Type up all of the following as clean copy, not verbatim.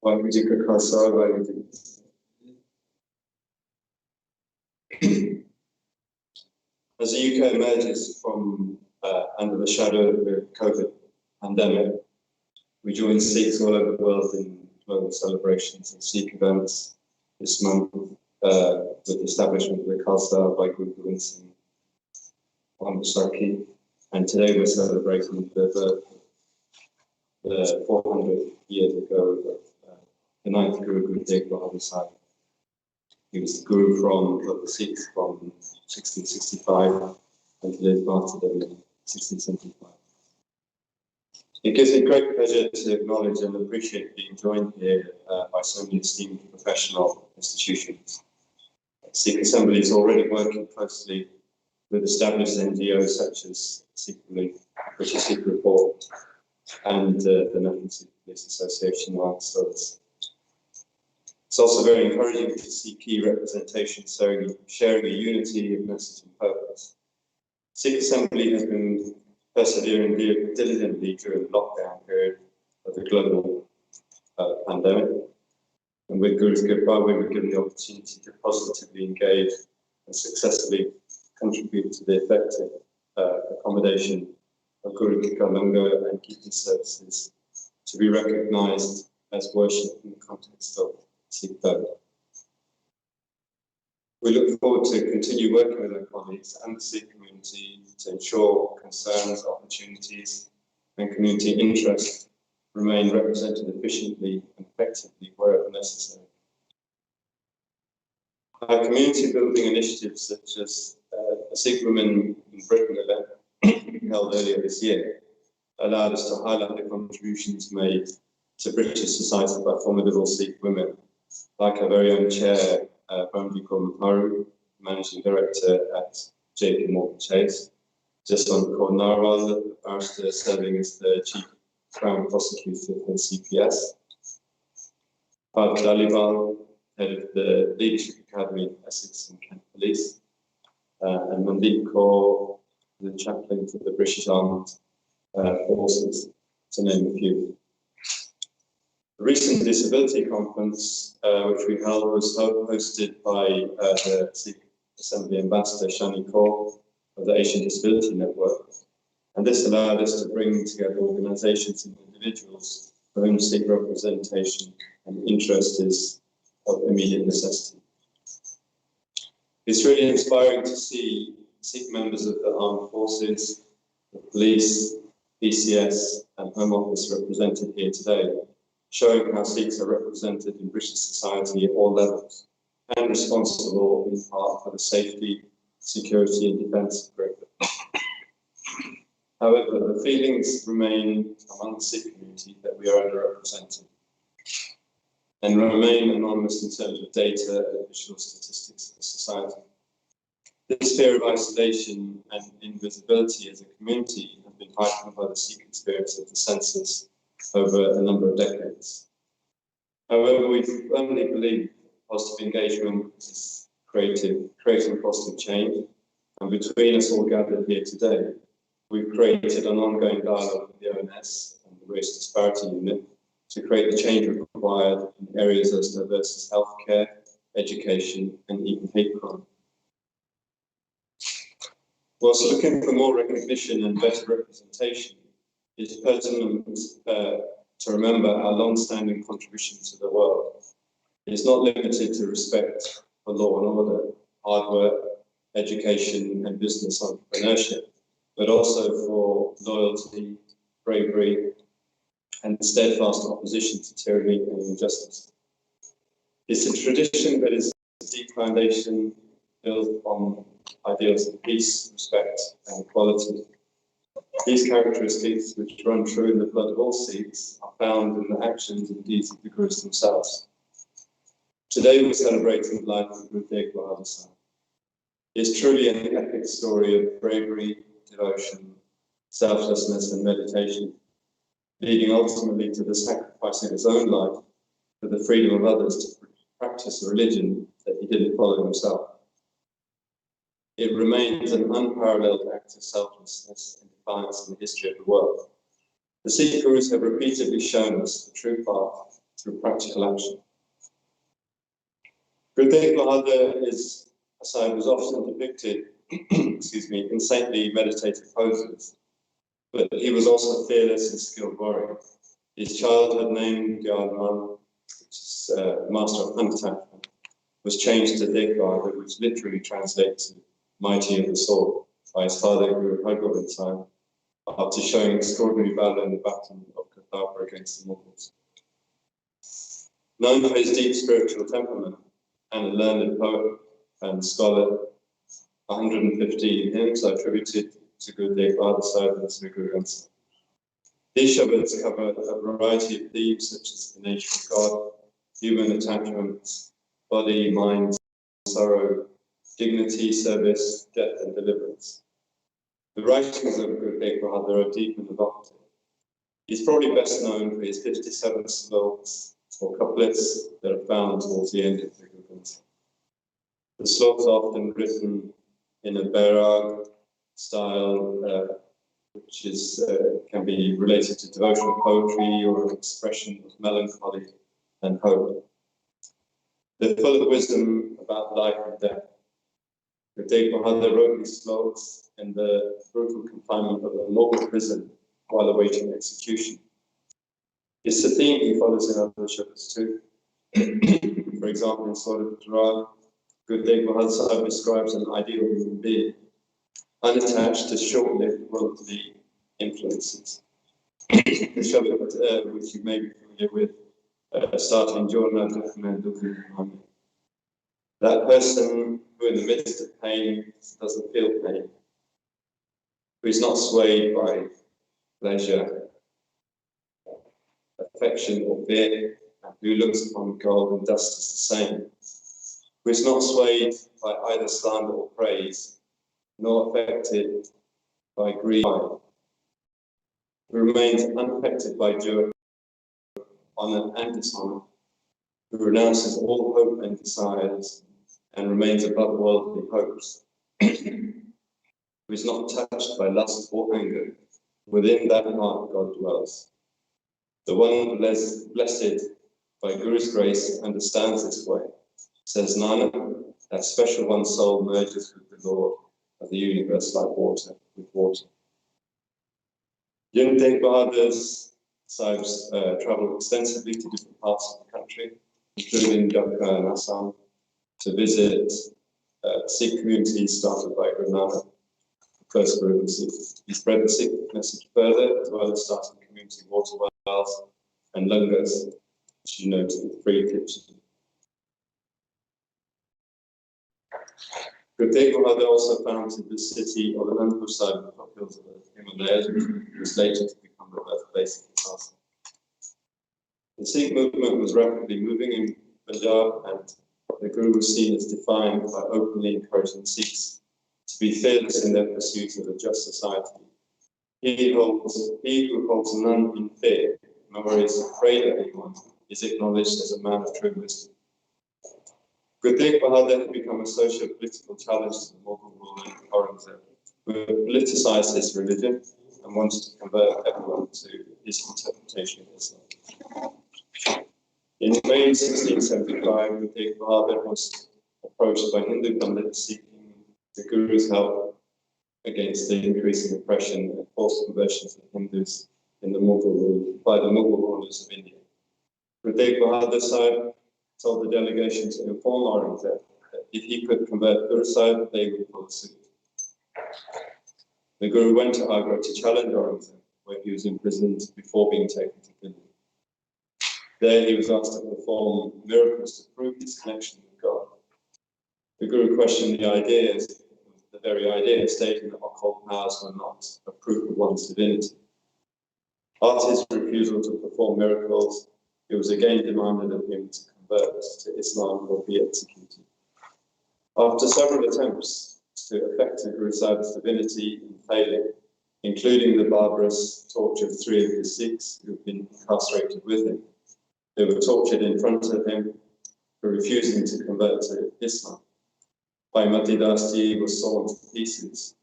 Waheguru Ji Ka Khalsa, Waheguru Ji Ki Fateh. As the UK emerges from under the shadow of the COVID pandemic, we join Sikhs all over the world in global celebrations and Sikh events this month with the establishment of the Khalsa by Gurdwara Singh on Vaisakhi, and today we're celebrating the 400 years ago of the 9th Guru, Teg Bahadur Sahib. He was the Guru of the Sikhs from 1665 until his martyrdom in 1675. It gives me great pleasure to acknowledge and appreciate being joined here by so many esteemed professional institutions. Sikh Assembly is already working closely with established NGOs such as Sikh Relief, British Sikh Report, and the Nanak Sikh Police Association, amongst others. It's also very encouraging to see key representation sharing a unity of message and purpose. Sikh Assembly has been persevering diligently during the lockdown period of the global pandemic. And with Guru's goodbye, we were given the opportunity to positively engage and successfully contribute to the effective accommodation of Guru Kikalunga and Kirtan services to be recognised as worship in the context of Sikh Dharma. We look forward to continue working with our colleagues and the Sikh community to ensure concerns, opportunities, and community interest remain represented efficiently and effectively wherever necessary. Our community building initiatives, such as a Sikh Women in Britain event held earlier this year, allowed us to highlight the contributions made to British society by formidable Sikh women, like our very own chair, Bambi Kaur, Managing Director at JP Morgan Chase, Jason Kaur Narwal, the barrister serving as the Chief Crown Prosecutor for CPS, Parth Dhaliwal, Head of the Leadership Academy of Essex and Kent Police, and Mandeep Kaur, the Chaplain to the British Armed Forces, to name a few. The recent disability conference, which we held, was hosted by the Sikh Assembly Ambassador Shani Kaur of the Asian Disability Network, and this allowed us to bring together organisations and individuals for whom Sikh representation and interest is of immediate necessity. It's really inspiring to see Sikh members of the armed forces, the police, BCS, and Home Office represented here today, showing how Sikhs are represented in British society at all levels and responsible in part for the safety, security and defence of Britain. However, the feelings remain among the Sikh community that we are underrepresented and remain anonymous in terms of data and visual statistics of the society. This fear of isolation and invisibility as a community has been heightened by the Sikh experience of the census over a number of decades. However, we firmly believe positive engagement is creating positive change, and between us all gathered here today, we've created an ongoing dialogue with the ONS and the Race Disparity Unit to create the change required in areas as diverse as healthcare, education, and even hate crime. Whilst looking for more recognition and better representation, it is pertinent to remember our long-standing contribution to the world. It is not limited to respect for law and order, hard work, education, and business entrepreneurship, but also for loyalty, bravery, and steadfast opposition to tyranny and injustice. It's a tradition that is a deep foundation built on ideals of peace, respect, and equality. These characteristics, which run true in the blood of all Sikhs, are found in the actions and deeds of the Gurus themselves. Today we're celebrating the life of Guru Teg Bahadur Sahib. It's truly an epic story of bravery, devotion, selflessness, and meditation, leading ultimately to the sacrifice of his own life for the freedom of others to practice a religion that he didn't follow himself. It remains an unparalleled act of selflessness and defiance in the history of the world. The Sikh Gurus have repeatedly shown us the true path through practical action. Guru Teg Bahadur Sahib was often depicted excuse me, in saintly meditative poses, but he was also fearless and skilled warrior. His childhood name, Gurdwara, which is master of unattachment, was changed to Teg Bahadur, which literally translates to mighty of the sword, by his father, Guru Hargobind Sahib, after showing extraordinary valor in the battle of Darbar against the Mughals. Known for his deep spiritual temperament and a learned poet and scholar, 115 hymns are attributed to Guru Teg Bahadur Sahib and Sri Guru Granth Sahib. These shabads cover a variety of themes such as the nature of God, human attachments, body, mind, sorrow, dignity, service, death, and deliverance. The writings of Guru Teg Bahadur are deep and evocative. He's probably best known for his 57 sloks or couplets that are found towards the end of the Guru Granth Sahib. The sloks are often written in a bairag style, which can be related to devotional poetry or an expression of melancholy and hope. They're full of wisdom about life and death. Guru Teg Bahadur wrote these sloks in the brutal confinement of a Mughal prison while awaiting execution. It's a theme he follows in other shabads too. For example, in Sdr Daljit, Guru Teg Bahadur Sahib describes an ideal human being, unattached to short-lived worldly influences. The shabad, which you may be familiar with, starting Jorna Dukhan. That person who in the midst of pain doesn't feel pain, who is not swayed by pleasure, affection or fear, and who looks upon gold and dust as the same, who is not swayed by either slander or praise, nor affected by greed, who remains unaffected by joy, honor and dishonor, who renounces all hope and desires and remains above worldly hopes, who is not touched by lust or anger. Within that heart God dwells. The one blessed by Guru's grace understands this way. Says Nanak, that special one soul merges with the Lord of the universe like water with water. Guru Teg Bahadur Sahib's travelled extensively to different parts of the country, including Dhaka and Assam, to visit Sikh communities started by Guru Nanak, the first Guru of Sikhs. He spread the Sikh message further, as well as starting community water wells and langars, which you know to the free kitchen. Guru Teg Bahadur also founded the city of Anandpur Sahib in the foothills of the Himalayas, which was later to become the birthplace of the Khasa. The Sikh movement was rapidly moving in Punjab, and the Guru was seen as defined by openly encouraging Sikhs to be fearless in their pursuit of a just society. He who holds none in fear, nor is afraid of anyone, is acknowledged as a man of true wisdom. Guru Teg Bahadur had become a socio-political challenge to the Mughal ruler Aurangzeb, who had politicized his religion and wanted to convert everyone to his interpretation of Islam. In May 1675, Guru Teg Bahadur was approached by Hindu pundits seeking the Guru's help against the increasing oppression and forced conversions of Hindus by the Mughal rulers of India. Guru Teg Bahadur Sahib told the delegation to inform Aurangzeb that if he could convert Guru Sahib, they would follow suit. The Guru went to Agra to challenge Aurangzeb, where he was imprisoned before being taken to Delhi. There he was asked to perform miracles to prove his connection with God. The Guru questioned the very idea, stating that occult powers were not a proof of one's divinity. After his refusal to perform miracles, it was again demanded of him to convert to Islam or be executed. After several attempts to affect the Guru Sahib's divinity and failing, including the barbarous torture of 3 of his Sikhs who had been incarcerated with him, they were tortured in front of him for refusing to convert to Islam. Bhai Matidas Ji was sawn to pieces,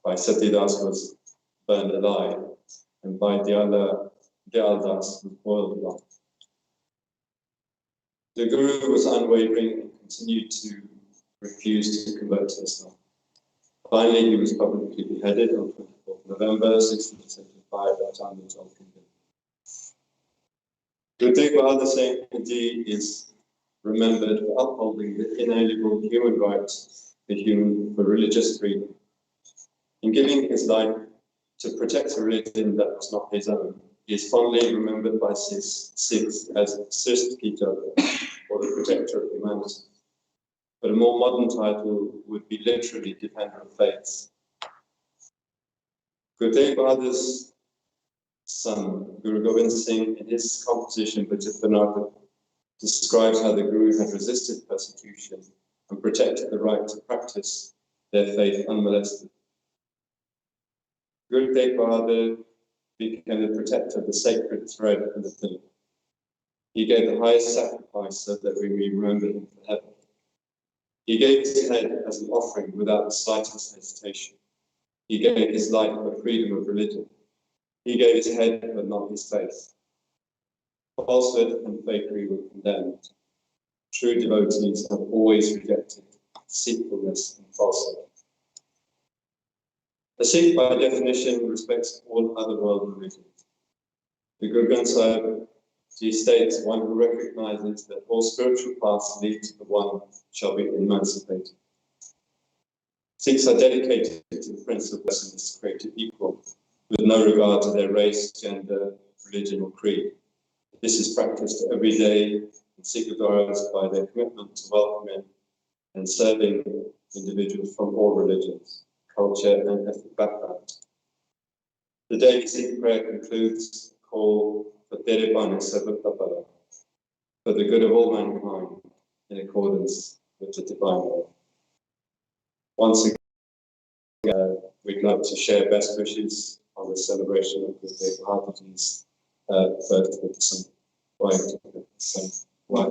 Bhai Satidas was burned alive, and Bhai Dayal Das was boiled alive. The Guru was unwavering and continued to refuse to convert to Islam. Finally, he was publicly beheaded on 24th November 1675 at John Kingdom. Guru Teg Bahadur Singh indeed is remembered for upholding the inalienable human right for religious freedom. In giving his life to protect a religion that was not his own, he is fondly remembered by Sikhs as Sdr or the protector of humanity. But a more modern title would be literally defender of faiths. Guru Teg Bahadur's son, Guru Gobind Singh, in his composition Nanak, describes how the Guru had resisted persecution and protected the right to practice their faith unmolested. Guru Teg Bahadur became the protector of the sacred thread and the pillar. He gave the highest sacrifice so that we may remember him for heaven. He gave his head as an offering without the slightest hesitation. He gave his life for freedom of religion. He gave his head but not his faith. Falsehood and fakery were condemned. True devotees have always rejected deceitfulness and falsehood. A Sikh, by definition, respects all other world religions. The Gurdwara Sahib states, one who recognizes that all spiritual paths lead to the one shall be emancipated. Sikhs are dedicated to the principle of persons created equal, with no regard to their race, gender, religion, or creed. This is practiced every day in Sikh Gurdwaras by their commitment to welcoming and serving individuals from all religions, culture, and ethnic background. The daily Sikh prayer concludes a call for Tere Bane Sabab Tapara, for the good of all mankind, in accordance with the divine law. Once again, we'd like to share best wishes on the celebration of the Teg Bahadur's birth with the son. Why?